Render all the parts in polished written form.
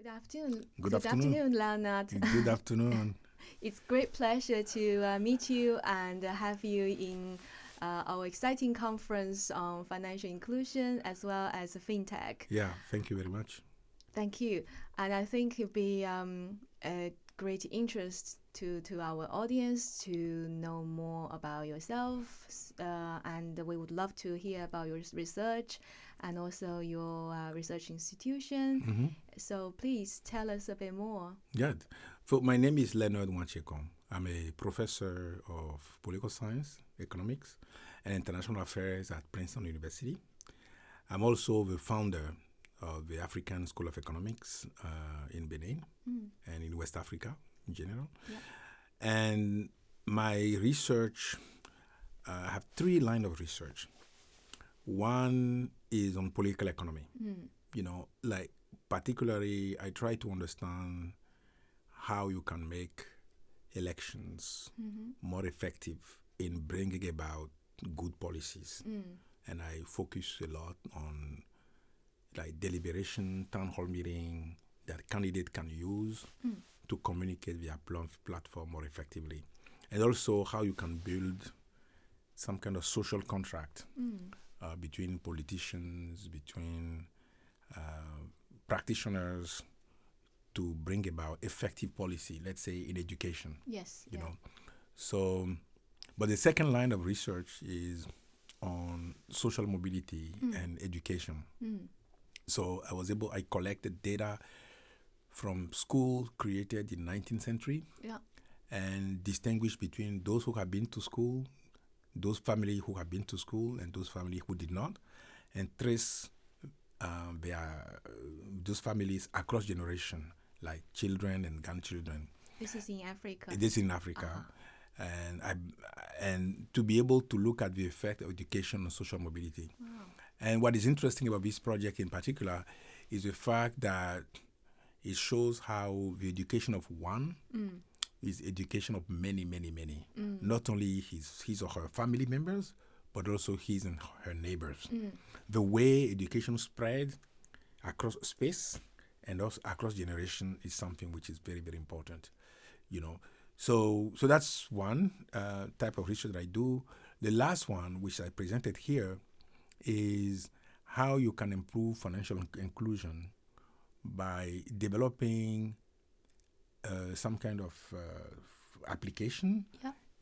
Good afternoon. Good afternoon. Leonard. Good afternoon. It's great pleasure to meet you and have you in our exciting conference on financial inclusion as well as fintech. Yeah, thank you very much. Thank you. And I think it'll be a great interest to our audience to know more about yourself. And we would love to hear about your research and also your research institution. So please tell us a bit more. Yeah. So my name is Leonard Wantchekon. I'm a professor of political science, economics, and international affairs at Princeton University. I'm also the founder of the African School of Economics in Benin and in West Africa in general. Yeah. And my research, I have three lines of research. One is on political economy. Like particularly, I try to understand how you can make elections more effective in bringing about good policies. And I focus a lot on like deliberation, town hall meeting that candidate can use to communicate their platform more effectively. And also how you can build some kind of social contract between politicians, between practitioners to bring about effective policy, let's say in education. Yes. You know. So, but the second line of research is on social mobility and education. So I collected data from schools created in 19th century and distinguished between those who have been to school, those families who have been to school, and those families who did not, and trace those families across generation, like children and grandchildren. This is in Africa. This is in Africa. And to be able to look at the effect of education on social mobility. Wow. And what is interesting about this project in particular is the fact that it shows how the education of one is education of many, many, many. Not only his or her family members, but also his and her neighbors. The way education spread across space and also across generation is something which is very, very important. So that's one type of research that I do. The last one, which I presented here, is how you can improve financial inclusion by developing some kind of application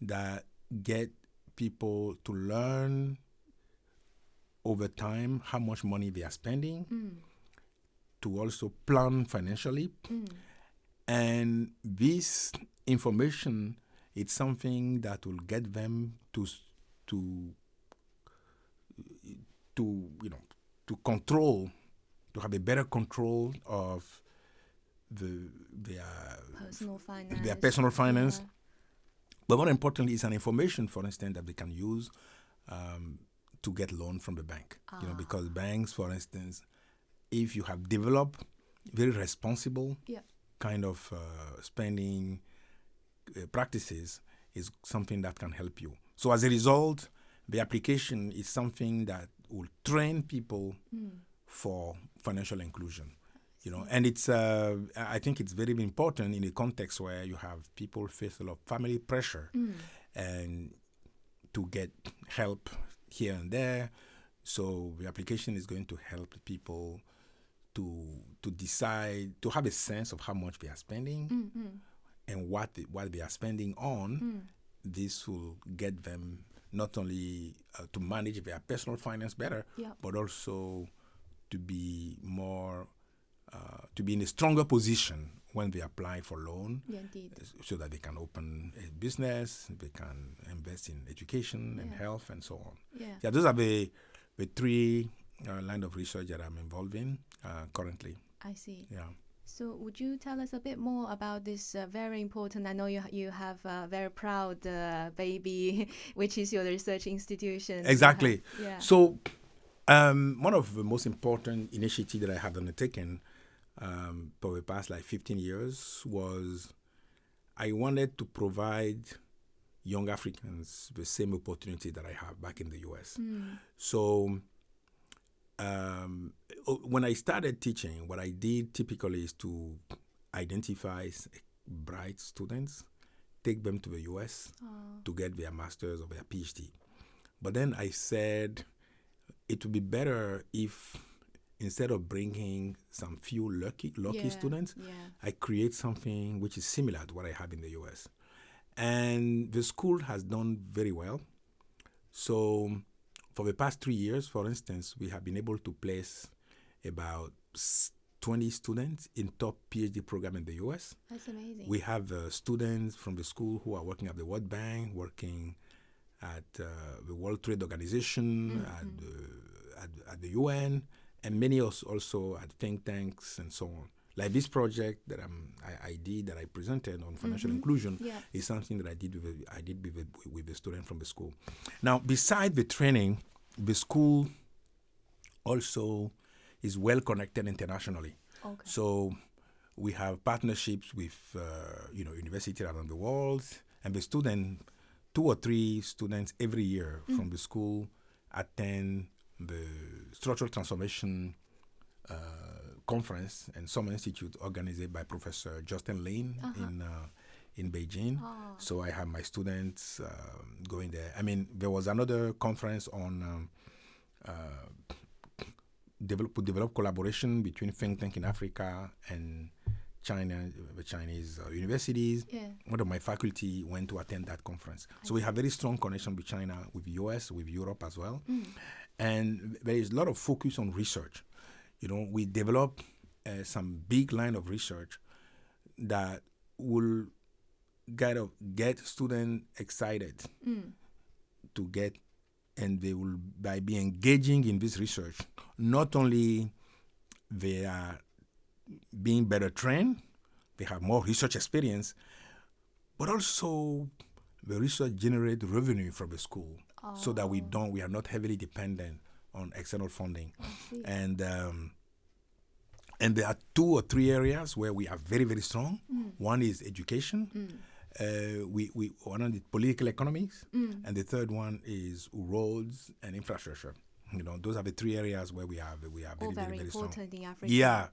that get people to learn over time how much money they are spending, to also plan financially. And this information, it's something that will get them to control, to have a better control of their personal finance. But more importantly, it's an information, for instance, that they can use to get loan from the bank. Because banks, for instance, if you have developed very responsible kind of spending practices, is something that can help you. So as a result, the application is something that will train people for financial inclusion. And it's I think it's very important in a context where you have people face a lot of family pressure and to get help here and there. So the application is going to help people to decide, to have a sense of how much they are spending and what they are spending on. This will get them not only to manage their personal finance better, but also to be more, to be in a stronger position when they apply for loan, so that they can open a business, they can invest in education and health and so on. Those are the three line of research that I'm involved in currently. I see. Yeah. So would you tell us a bit more about this very important, I know you have a very proud baby, which is your research institution. Exactly. So one of the most important initiatives that I have undertaken for the past 15 years was I wanted to provide young Africans the same opportunity that I have back in the US. So when I started teaching, what I did typically is to identify bright students, take them to the US to get their master's or their PhD. But then I said it would be better if instead of bringing some few lucky students, I create something which is similar to what I have in the US. And the school has done very well. So for the past 3 years, for instance, we have been able to place about 20 students in top PhD program in the US. That's amazing. We have students from the school who are working at the World Bank, working at the World Trade Organization, at the UN, and many also at think tanks and so on. Like this project that I presented on financial inclusion is something that I did with the student from the school. Now, beside the training, the school also is well connected internationally. Okay. So we have partnerships with universities around the world, and the student, 2 or 3 students every year from the school attend the structural transformation conference and summer institute organized by Professor Justin Lane in Beijing. So I have my students going there. I mean, there was another conference on develop collaboration between think tank in Africa and China, the Chinese universities. Yeah. One of my faculty went to attend that conference. So we have very strong connection with China, with the US, with Europe as well. And there is a lot of focus on research. We develop some big line of research that will get students excited to get, and they will, by being engaging in this research, not only they are being better trained, they have more research experience, but also the research generates revenue from the school, so that we are not heavily dependent on external funding. And there are 2 or 3 areas where we are very, very strong. One is education. One is political economics, and the third one is roads and infrastructure. Those are the 3 areas where we are very, very, very strong. Important in Africa. Yeah,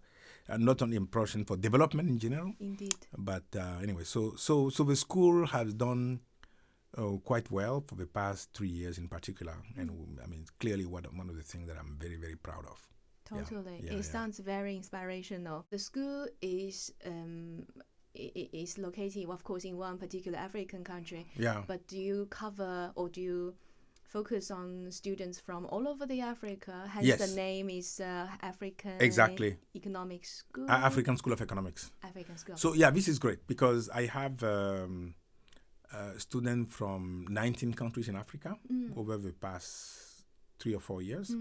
and not only important for development in general. Indeed. But anyway, so the school has done quite well for the past 3 years in particular, and I mean, clearly one of the things that I'm very, very proud of. Totally, it sounds very inspirational. The school is located, of course, in one particular African country. Yeah. But do you cover, or do you focus on students from all over the Africa? Hence Yes. the name is African Economics School. African School of Economics. African School. So yeah, this is great because I have students from 19 countries in Africa over the past 3 or 4 years.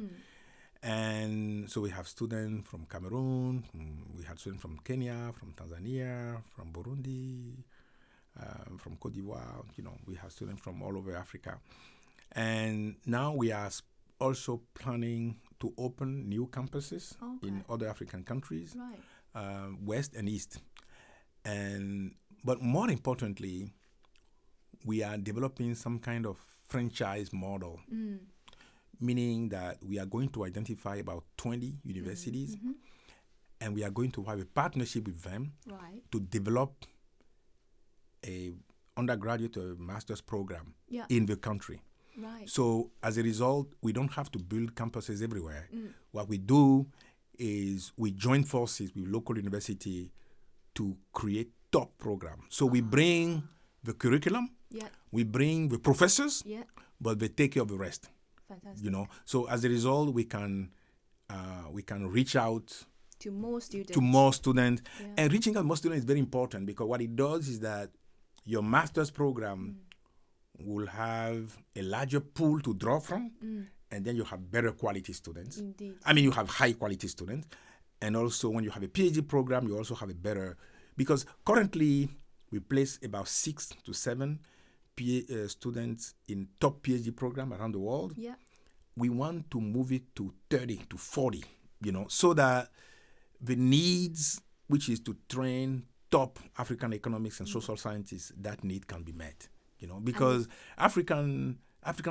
And so we have students from Cameroon, we have students from Kenya, from Tanzania, from Burundi, from Cote d'Ivoire. We have students from all over Africa. And now we are also planning to open new campuses in other African countries, West and East. But more importantly, we are developing some kind of franchise model, meaning that we are going to identify about 20 universities, and we are going to have a partnership with them to develop a undergraduate or master's program in the country. Right. So as a result, we don't have to build campuses everywhere. What we do is we join forces with local university to create top programs. So we bring the curriculum, we bring the professors, but they take care of the rest. Fantastic. So as a result, we can reach out to more students. And reaching out to more students is very important because what it does is that your master's program will have a larger pool to draw from, and then you have better quality students. Indeed. I mean, you have high quality students. And also when you have a PhD program, you also have a better, because currently we place about 6 to 7 students in top PhD program around the world. Yeah. We want to move it to 30 to 40, so that the needs, which is to train top African economics and social scientists, that need can be met. Because African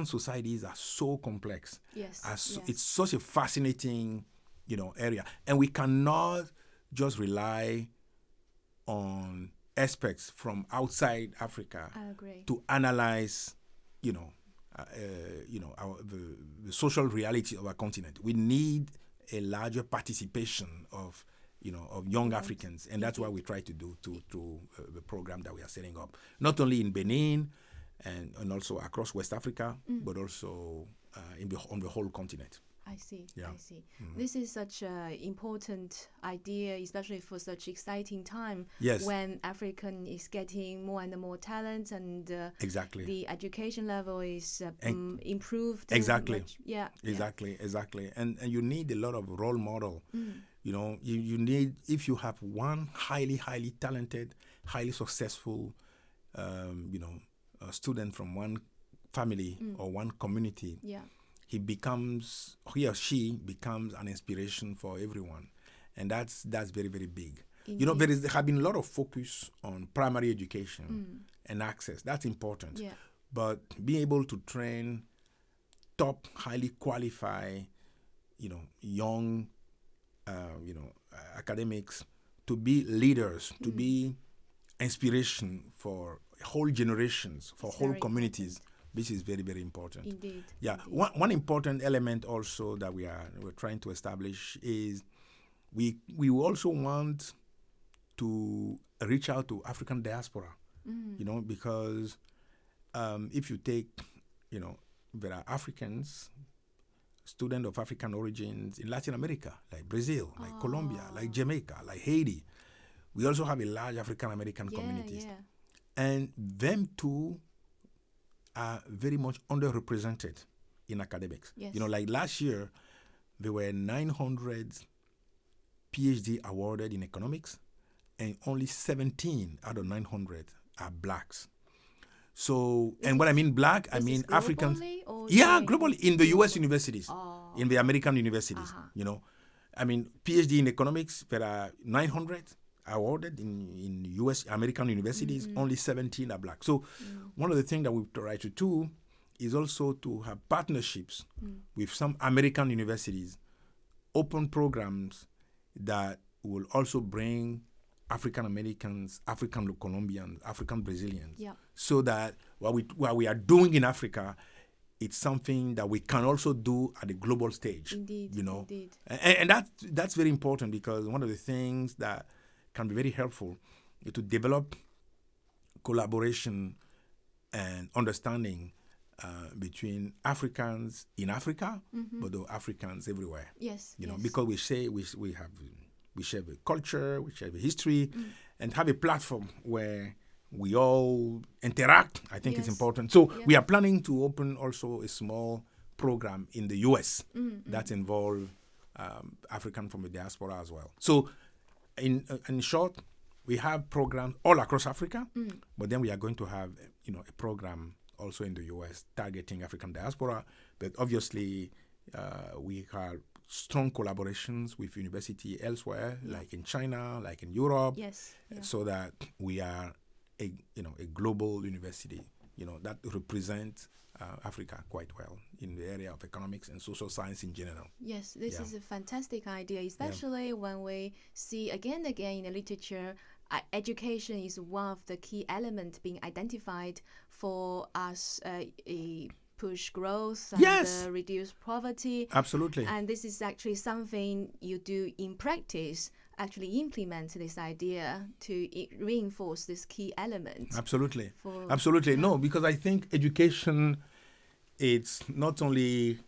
societies are so complex. Yes. It's such a fascinating area. And we cannot just rely on aspects from outside Africa to analyze, the social reality of our continent. We need a larger participation of young Africans, and that's what we try to do through the program that we are setting up, not only in Benin and also across West Africa, but also on the whole continent. I see. This is such an important idea, especially for such exciting time when African is getting more and more talent, and the education level is improved. Exactly. Exactly. And you need a lot of role model. You need, if you have one highly talented, highly successful, student from one family or one community. He or she becomes an inspiration for everyone, and that's very, very big. Indeed. There have been a lot of focus on primary education and access. That's important, but being able to train top, highly qualified, young, academics to be leaders, to be inspiration for whole generations, for whole communities. This is very, very important. Indeed. Yeah. Indeed. One important element also that we're trying to establish is we also want to reach out to African diaspora. Because if you take, there are Africans, students of African origins in Latin America, like Brazil, like Colombia, like Jamaica, like Haiti. We also have a large African American communities, and them too are very much underrepresented in academics. Yes. Like last year, there were 900 PhD awarded in economics, and only 17 out of 900 are blacks. So, and when I mean black, I mean Africans. Globally, in the U.S. universities, in the American universities, I mean, PhD in economics, there are 900 awarded in U.S. American universities, only 17 are black. So one of the things that we try to do is also to have partnerships with some American universities, open programs that will also bring African Americans, African Colombians, African Brazilians, so that what we are doing in Africa, it's something that we can also do at the global stage. Indeed. And that's very important, because one of the things that can be very helpful to develop collaboration and understanding between Africans in Africa, but the Africans everywhere. Yes. Because we share the culture, we share the history, and have a platform where we all interact. I think it's important. So we are planning to open also a small program in the U.S. that involves African from the diaspora as well. So in short, we have programs all across Africa, but then we are going to have a program also in the U.S. targeting African diaspora. But obviously, we have strong collaborations with universities elsewhere, like in China, like in Europe, so that we are a global university, that represents Africa quite well in the area of economics and social science in general. Yes, this is a fantastic idea, especially when we see again and again in the literature, education is one of the key elements being identified for us push growth and reduce poverty. Absolutely. And this is actually something you do in practice, actually implement this idea to reinforce this key element. Absolutely. No, because I think education, it's not only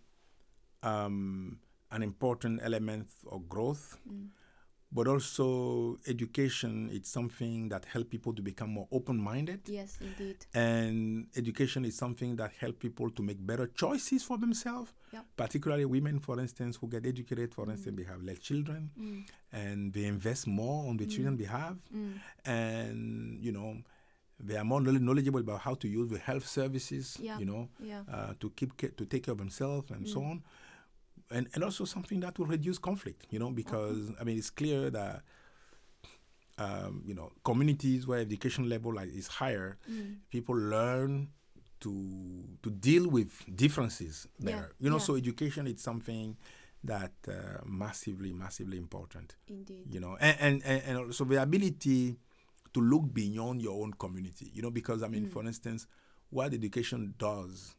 an important element of growth, but also education, it's something that helps people to become more open-minded. Yes, indeed. And education is something that helps people to make better choices for themselves, particularly women, for instance, who get educated. For instance, they have less children, and they invest more on the children they have. And, they are more knowledgeable about how to use the health services, to take care of themselves and so on. And also something that will reduce conflict, because, it's clear that, communities where education level is higher, people learn to deal with differences better. So education is something that massively important. Indeed. You know, and also the ability to look beyond your own community. You know, because I mean, for instance, what education does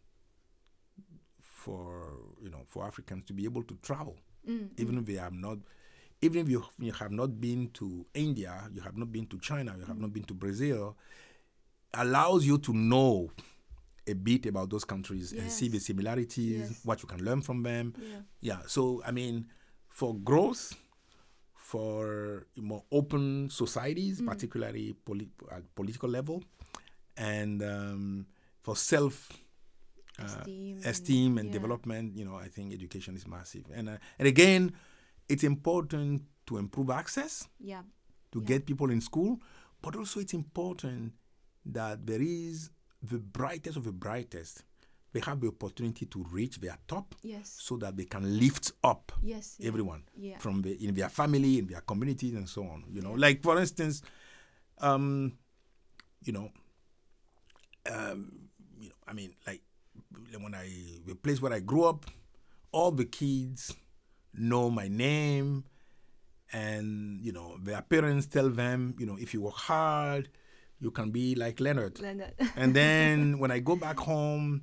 for Africans to be able to travel, even if they have not. Even if you have not been to India, you have not been to China, you have not been to Brazil, allows you to know a bit about those countries and see the similarities, what you can learn from them. Yeah. So, I mean, for growth, for more open societies, particularly at political level, and for esteem and development, you know, I think education is massive. And again, it's important to improve access, to get people in school, but also it's important that there is the brightest of the brightest. They have the opportunity to reach their top, so that they can lift up everyone from in their family, in their communities, and so on. You know, like for instance, I mean, like the place where I grew up, all the kids know my name, and you know their parents tell them, you know, if you work hard, you can be like Leonard. And then when I go back home,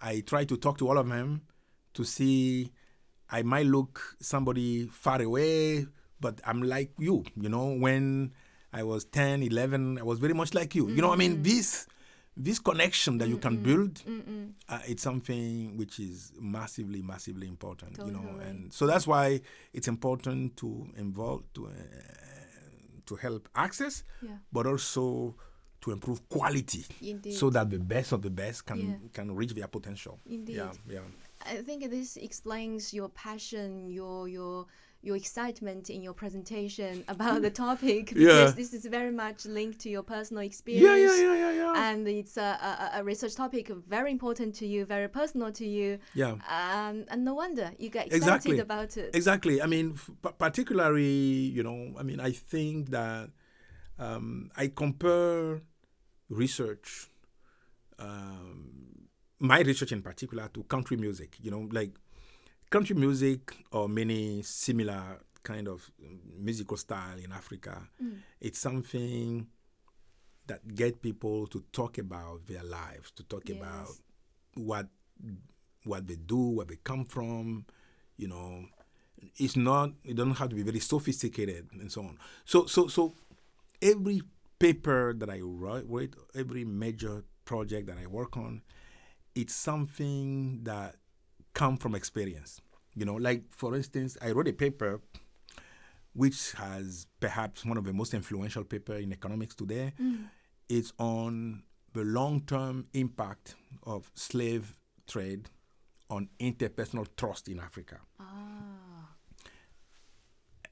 I try to talk to all of them to see. I might look somebody far away, but I'm like you. You know, when I was 10, 11, I was very much like you. You know, I mean, this connection that you can build, it's something which is massively important. Totally. You know, and so that's why it's important to involve to help access, but also to improve quality. Indeed. So that the best of the best can reach their potential. Indeed. Yeah. I think this explains your passion, your excitement in your presentation about the topic, because this is very much linked to your personal experience. Yeah. And it's a research topic very important to you, very personal to you. Yeah. And no wonder you get excited about it. Exactly. I mean, particularly, you know, I mean, I think that I compare research, my research in particular, to country music. You know, like country music or many similar kind of musical style in Africa, it's something that get people to talk about their lives, to talk about what they do, where they come from. You know, it doesn't have to be very sophisticated and so on. So every paper that I write, every major project that I work on, it's something that come from experience. You know, like for instance, I wrote a paper which has perhaps one of the most influential paper in economics today. It's on the long-term impact of slave trade on interpersonal trust in Africa.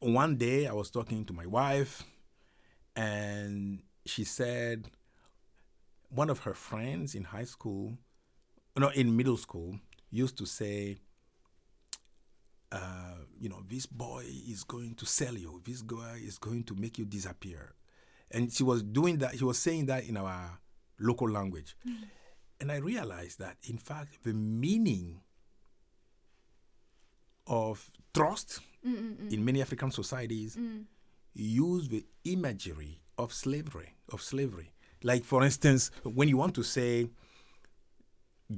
One day I was talking to my wife, and she said one of her friends in in middle school used to say, you know, this boy is going to sell you. This guy is going to make you disappear. And she was doing that. She was saying that in our local language. And I realized that, in fact, the meaning of trust in many African societies use the imagery of slavery. Like, for instance, when you want to say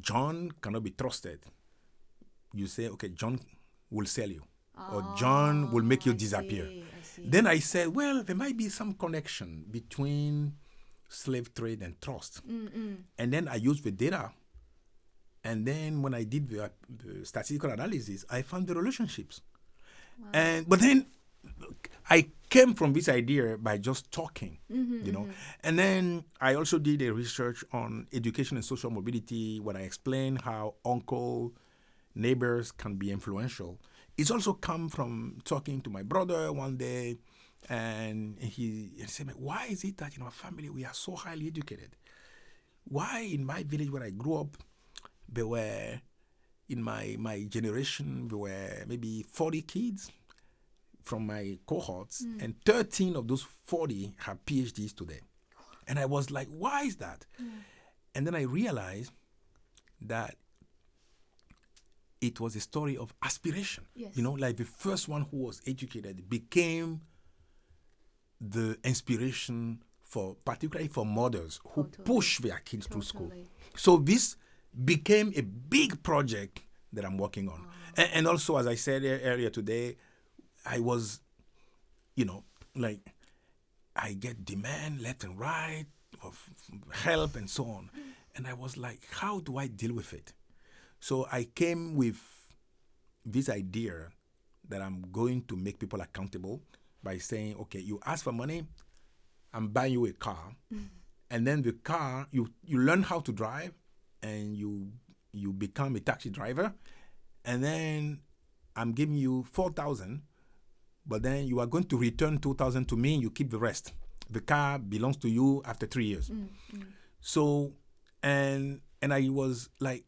John cannot be trusted, you say, okay, John will sell you, or John will make you disappear. I see. Then I said, well, there might be some connection between slave trade and trust. And then I used the data. And then when I did the statistical analysis, I found the relationships. Wow. But then I came from this idea by just talking, you know. And then I also did a research on education and social mobility, where I explained how neighbors can be influential. It's also come from talking to my brother one day, and he said, why is it that in our family we are so highly educated? Why in my village where I grew up, there were, in my generation, there were maybe 40 kids from my cohorts, and 13 of those 40 have PhDs today. And I was like, why is that? And then I realized that it was a story of aspiration. Yes. You know, like the first one who was educated became the inspiration for, particularly for mothers who push their kids through school. So this became a big project that I'm working on. And also, as I said earlier today, I was, like, I get demand left and right of help and so on. And I was like, how do I deal with it? So I came with this idea that I'm going to make people accountable by saying, okay, you ask for money, I'm buying you a car. And then the car, you learn how to drive and you become a taxi driver. And then I'm giving you 4,000, but then you are going to return 2,000 to me and you keep the rest. The car belongs to you after 3 years. So, and I was like,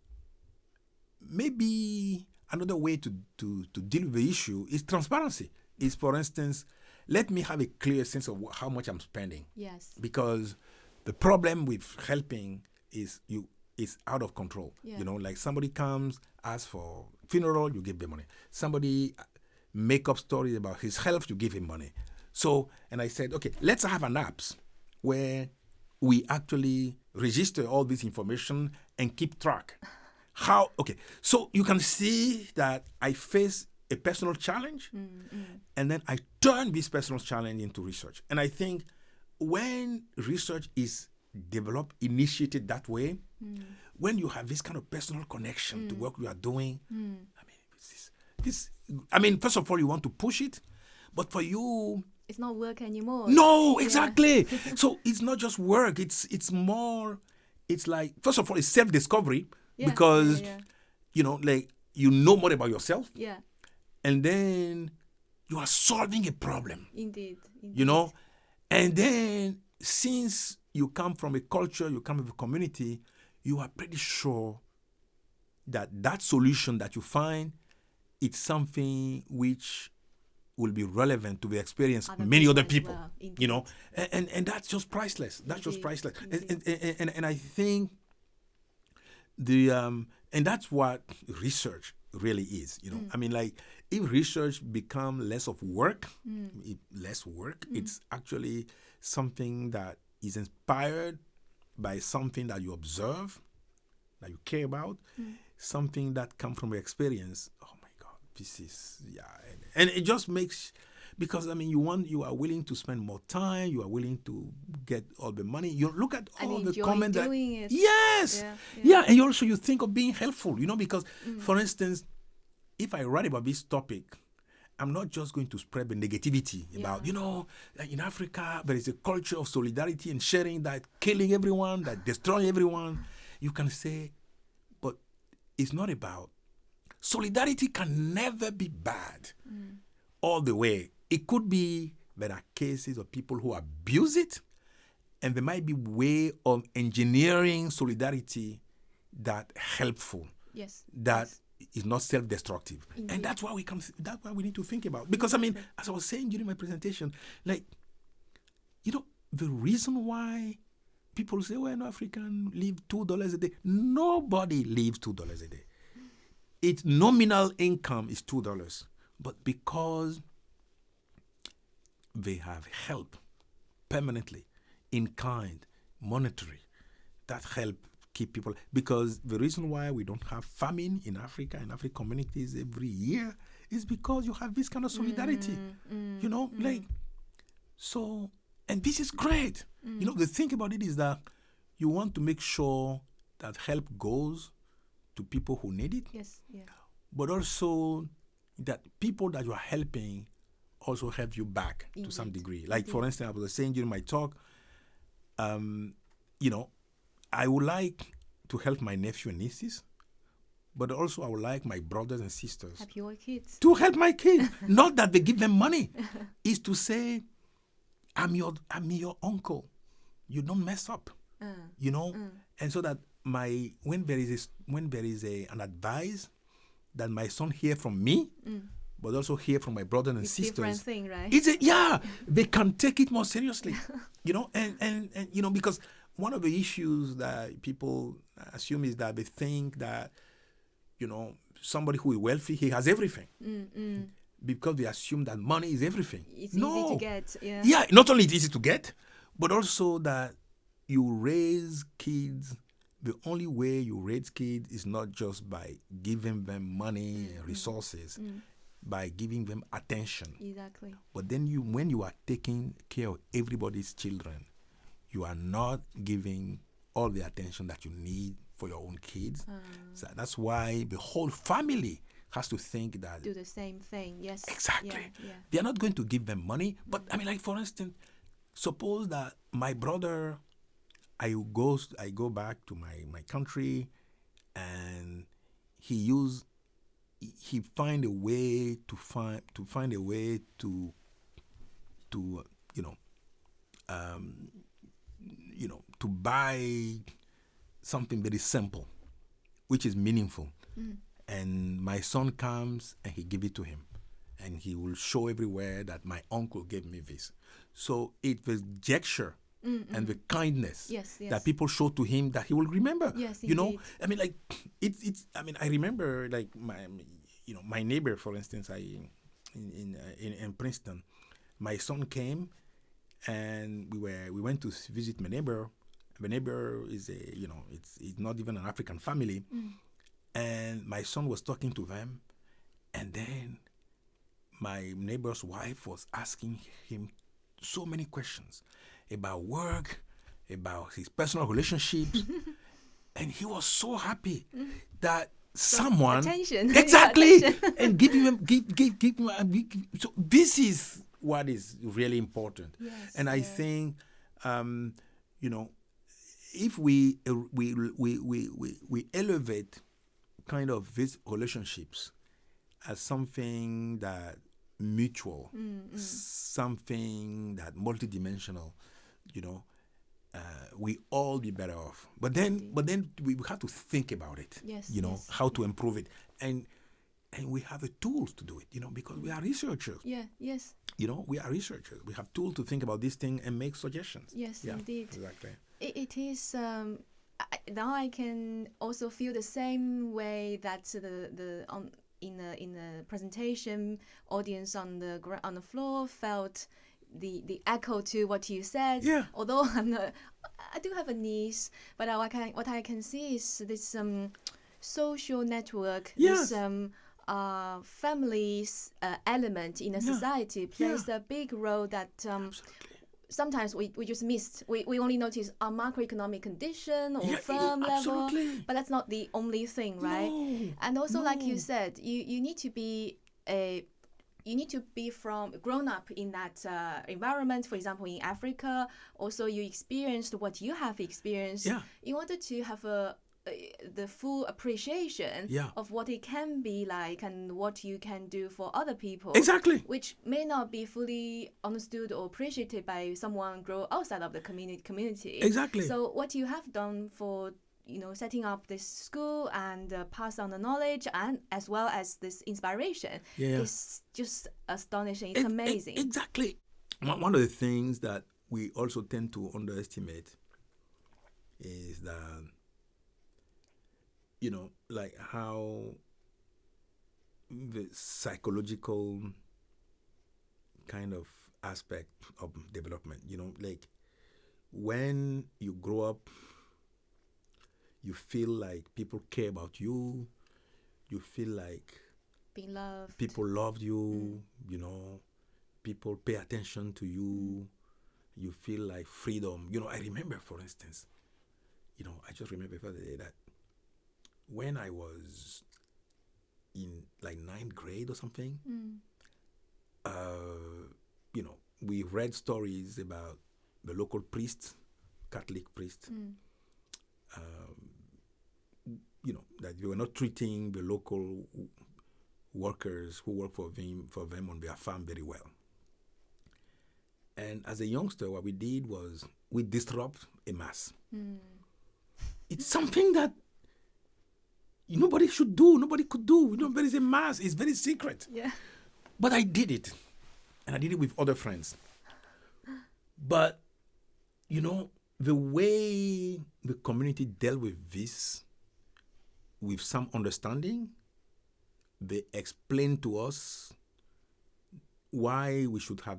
maybe another way to deal with the issue is transparency. Is, for instance, let me have a clear sense of how much I'm spending. Yes. Because the problem with helping is it's out of control. Yeah. You know, like somebody comes, asks for funeral, you give them money. Somebody make up stories about his health, you give him money. So, and I said, okay, let's have an app where we actually register all this information and keep track. How, okay, so you can see that I face a personal challenge, and then I turn this personal challenge into research. And I think when research is developed, initiated that way, when you have this kind of personal connection to work you are doing, I mean, first of all, you want to push it, but for you, it's not work anymore. No, exactly. So it's not just work. It's more. It's like, first of all, it's self-discovery because like you know more about yourself. Yeah. And then you are solving a problem. Indeed. You know, and then since you come from a culture, you come from a community, you are pretty sure that solution that you find, it's something which will be relevant to the experience of many other people, well, and that's just priceless. That's just priceless. And I think and that's what research really is, I mean, like, if research become less work, it's actually something that is inspired by something that you observe, that you care about, something that comes from your experience. Oh my God, this is, and it just makes, because I mean, you are willing to spend more time, you are willing to get all the money. You look at all the comments that, yes, and you think of being helpful, because for instance, if I write about this topic, I'm not just going to spread the negativity about, like in Africa, there is a culture of solidarity and sharing that killing everyone, that destroying everyone. You can say, but it's not about, solidarity can never be bad all the way. It could be there are cases of people who abuse it, and there might be way of engineering solidarity that helpful. Yes. That is not self-destructive. Indeed. And that's why we need to think about. Because I mean, as I was saying during my presentation, like, the reason why people say, well, no African live $2 a day. Nobody lives $2 a day. Its nominal income is $2. But because they have help permanently, in kind, monetary, that help keep people, because the reason why we don't have famine in Africa, in African communities every year, is because you have this kind of solidarity, like, so, and this is great. The thing about it is that you want to make sure that help goes to people who need it. Yes, yeah. But also that people that you are helping also help you back to some degree. Like, for instance, I was saying during my talk, I would like to help my nephew and nieces, but also I would like my brothers and sisters help your kids. To help my kids. Not that they give them money. Is to say, I'm your uncle. You don't mess up. And so that when there is an advice that my son hear from me, but also hear from my brothers and sisters. Different thing, right? They can take it more seriously, and because one of the issues that people assume is that they think that, somebody who is wealthy, he has everything. Because we assume that money is everything. It's easy to get. Yeah. Yeah, not only it's easy to get, but also that you raise kids. The only way you raise kids is not just by giving them money and resources, by giving them attention. Exactly. But then when you are taking care of everybody's children, you are not giving all the attention that you need for your own kids. So that's why the whole family has to think that do the same thing. Yes. Exactly. Yeah. They are not going to give them money, but I mean, like for instance, suppose that my brother, I go back to my country, and he find a way to buy something very simple, which is meaningful. And my son comes and he give it to him, and he will show everywhere that my uncle gave me this. So it was gesture and the kindness that people show to him that he will remember. Yes, you know, indeed. I mean, like it's. I mean, I remember like my neighbor, for instance, in Princeton, my son came, and we went to visit my neighbor. My neighbor is it's not even an African family, and my son was talking to them, and then my neighbor's wife was asking him so many questions about work, about his personal relationships, and he was so happy that someone attention. exactly Attention. and give him. So this is what is really important. Yes, And I think if we elevate kind of these relationships as something that mutual, something that multidimensional, we all be better off. But then we have to think about it. Yes, how to improve it, and we have the tools to do it. Because we are researchers. Yeah. Yes. We are researchers. We have tools to think about this thing and make suggestions. Yes, yeah, indeed. Exactly. It is. Now I can also feel the same way that in the presentation, audience on the floor felt the echo to what you said. Yeah. Although I do have a niece, but what I can see is this social network. Yes. This family's element in a society plays a big role that. Sometimes we just missed. We only notice our macroeconomic condition or firm level, but that's not the only thing, right? No, and also, like you said, you need to be grown up in that environment. For example, in Africa, also you experienced what you have experienced. Yeah. In order to have the full appreciation of what it can be like and what you can do for other people. Exactly. Which may not be fully understood or appreciated by someone grow outside of the community. Exactly. So what you have done for setting up this school and pass on the knowledge and as well as this inspiration is just astonishing. It's amazing. Exactly. One of the things that we also tend to underestimate is that like how the psychological kind of aspect of development, like when you grow up, you feel like people care about you, you feel like being loved. People love you, people pay attention to you, you feel like freedom. I remember, for instance, I just remember the other day that when I was in like 9th grade or something, we read stories about the local priests, Catholic priests, that they were not treating the local workers who work for them on their farm very well. And as a youngster, what we did was we disrupt a mass. It's something that nobody should do, nobody could do. There is a mass, it's very secret. Yeah. But I did it. And I did it with other friends. But, the way the community dealt with this, with some understanding, they explained to us why we should have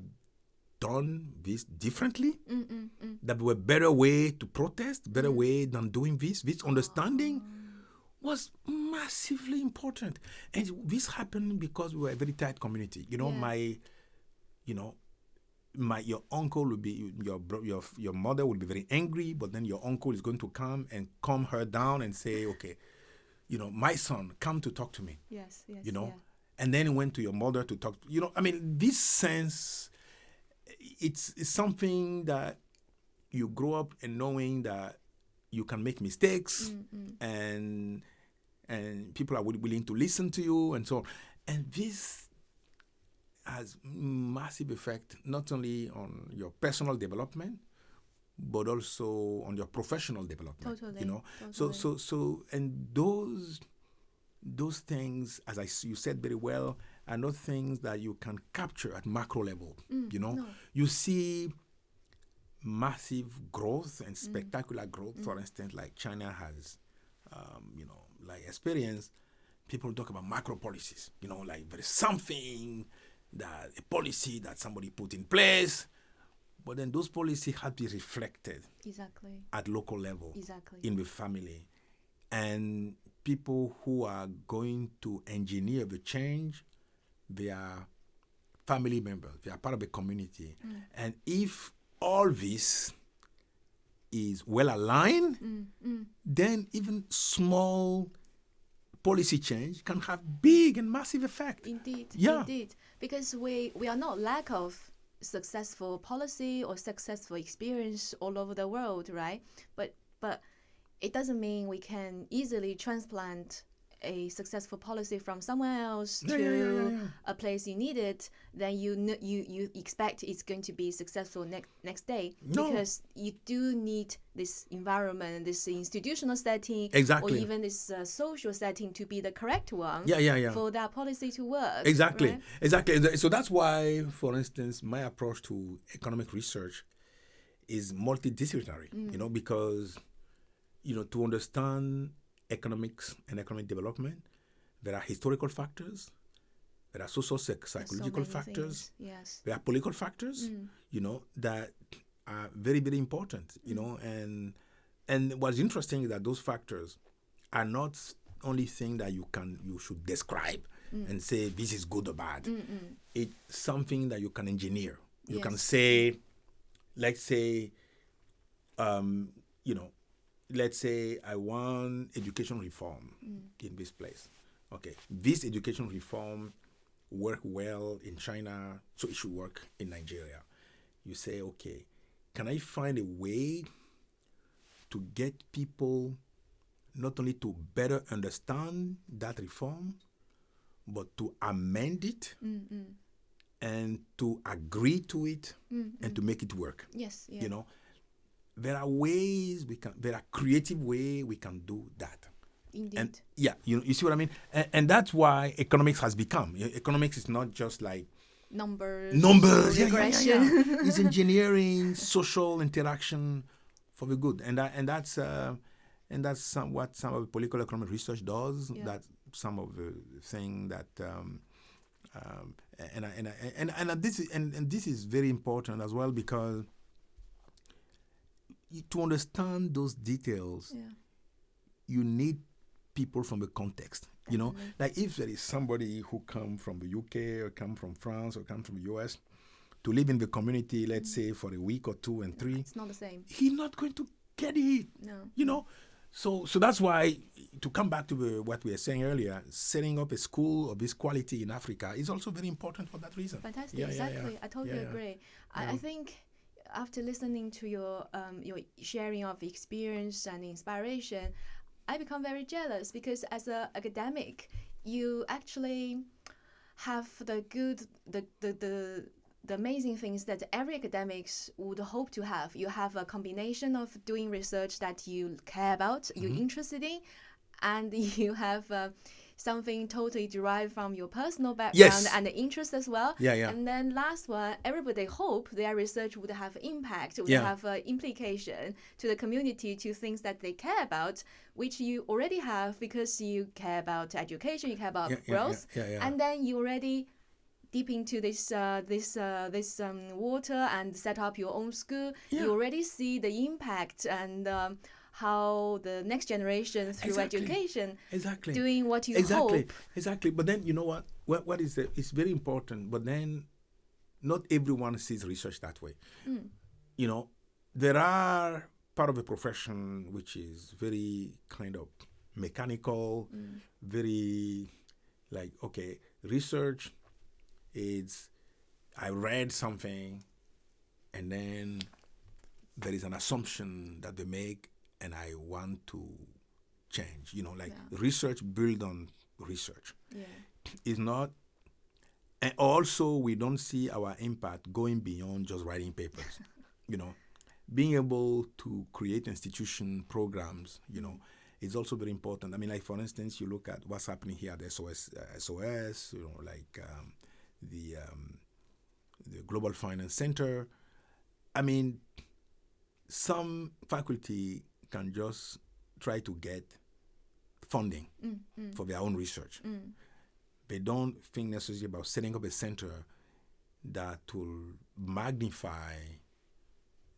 done this differently, that there were better way to protest, better way than doing this. This understanding was massively important. And this happened because we were a very tight community. You know, your uncle would be, your mother would be very angry, but then your uncle is going to come and calm her down and say, okay, my son, come to talk to me. Yes. And then he went to your mother to talk. This sense, it's something that you grow up and knowing that you can make mistakes and people are willing to listen to you and so on. And this has massive effect not only on your personal development, but also on your professional development. Totally. So and those things, as you said very well, are not things that you can capture at macro level. No. You see massive growth and spectacular growth, for instance, like China has, like experienced. People talk about macro policies, like there is something, that a policy that somebody put in place, but then those policies have to be reflected at local level, in the family. And people who are going to engineer the change, they are family members, they are part of the community. And if all this is well aligned, then even small policy change can have big and massive effect. Indeed. Because we are not lack of successful policy or successful experience all over the world, right? But it doesn't mean we can easily transplant a successful policy from somewhere else to a place you need it. Then you expect it's going to be successful next day. No. Because you do need this environment, this institutional setting, Exactly. or even this social setting to be the correct one for that policy to work. Exactly. Right? Exactly. So that's why, for instance, my approach to economic research is multidisciplinary, because to understand economics and economic development, there are historical factors, there are social psychological factors, there are political factors, that are very, very important, and what's interesting is that those factors are not only things that you should describe and say this is good or bad. It's something that you can engineer. You can say, let's say, let's say I want education reform in this place. Okay, this education reform worked well in China, so it should work in Nigeria. You say, okay, can I find a way to get people not only to better understand that reform, but to amend it and to agree to it and to make it work? Yes. There are ways there are creative ways we can do that. Indeed. And you see what I mean? And that's why economics has become. Economics is not just like numbers, regression. It's engineering, social interaction for the good. And that's what some of the political economic research does. Yeah. That's some of the thing that this is very important as well, because to understand those details, you need people from the context. Like if there is somebody who come from the UK or come from France or come from the US to live in the community, let's say for a week or 2 and 3, it's not the same. He's not going to get it. No. So that's why, to come back to what we were saying earlier, setting up a school of this quality in Africa is also very important for that reason. Fantastic. Exactly. I totally agree. I think after listening to your sharing of experience and inspiration, I become very jealous, because as an academic, you actually have the amazing things that every academics would hope to have. You have a combination of doing research that you care about, you're interested in, and you have something totally derived from your personal background Yes. and the interest as well. Yeah, yeah. And then last one, everybody hope their research would have impact, would Yeah. have implication to the community, to things that they care about, which you already have because you care about education, you care about growth, and then you already deep into this water and set up your own school. You already see the impact and how the next generation through education doing what you hope. Exactly. But then you know what is it's very important, but then not everyone sees research that way. You know, there are part of the profession which is very kind of mechanical, very like, okay, research is I read something and then there is an assumption that they make and I want to change. You know, like research built on research. It's not, and also we don't see our impact going beyond just writing papers. You know, being able to create institution programs, you know, is also very important. I mean, like for instance, you look at what's happening here at SOS, you know, like the Global Finance Center. I mean, some faculty can just try to get funding for their own research. They don't think necessarily about setting up a center that will magnify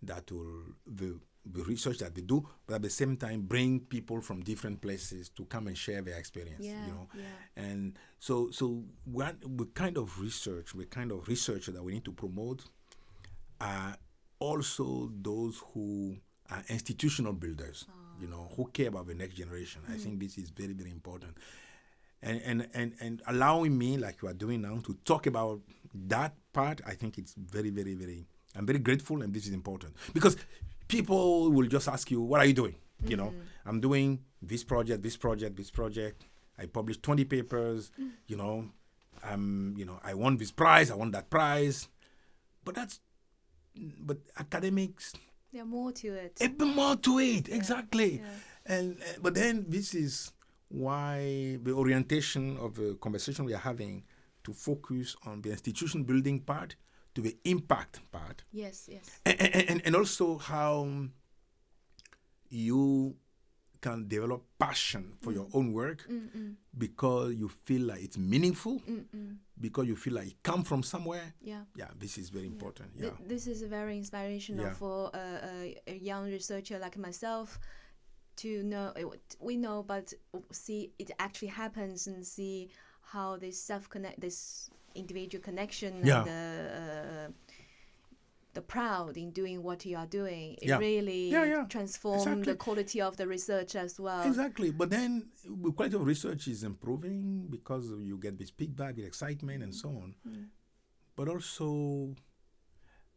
the research that they do, but at the same time bring people from different places to come and share their experience. You know, and so what the kind of research that we need to promote are also those who are institutional builders. You know, who care about the next generation. I think this is very, very important. And allowing me, like you are doing now, to talk about that part, I think it's very, very, very, I'm very grateful, and this is important. Because people will just ask you, what are you doing? You know, I'm doing this project. I published 20 papers, you know, I won this prize, I won that prize. But academics, there's more to it. Exactly. And but then this is why the orientation of the conversation we are having to focus on the institution building part to the impact part. Yes. And also how you can develop passion for your own work because you feel like it's meaningful, because you feel like it comes from somewhere. This is very important. This is very inspirational for a young researcher like myself to know. We know, but see it actually happens and see how this individual connection and the proud in doing what you are doing. It really transforms the quality of the research as well. Exactly. But then the quality of research is improving because you get this feedback, the excitement, and so on. But also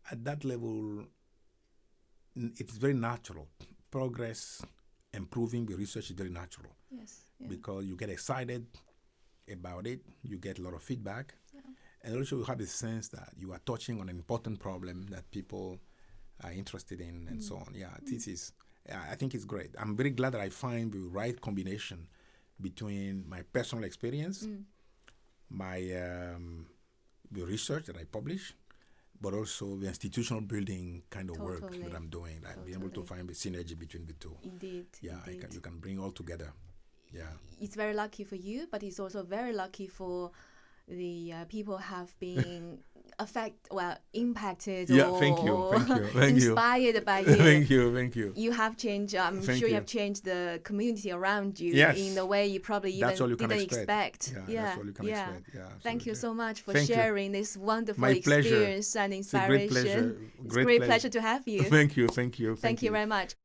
at that level, it's very natural. Progress, improving the research is very natural. Because you get excited about it, you get a lot of feedback. And also you have a sense that you are touching on an important problem that people are interested in and so on. This is, I think it's great. I'm very glad that I find the right combination between my personal experience, my the research that I publish, but also the institutional building kind of work that I'm doing. Like being able to find the synergy between the two. Indeed. You can bring all together. It's very lucky for you, but it's also very lucky for the people have been impacted or inspired by you. Thank you. You have changed. I'm sure you have changed the community around you in a way you probably even didn't expect. That's all you can expect. Thank you so much for sharing this wonderful experience and inspiration. It's a great pleasure. It's a great pleasure to have you. Thank you. Thank you very much.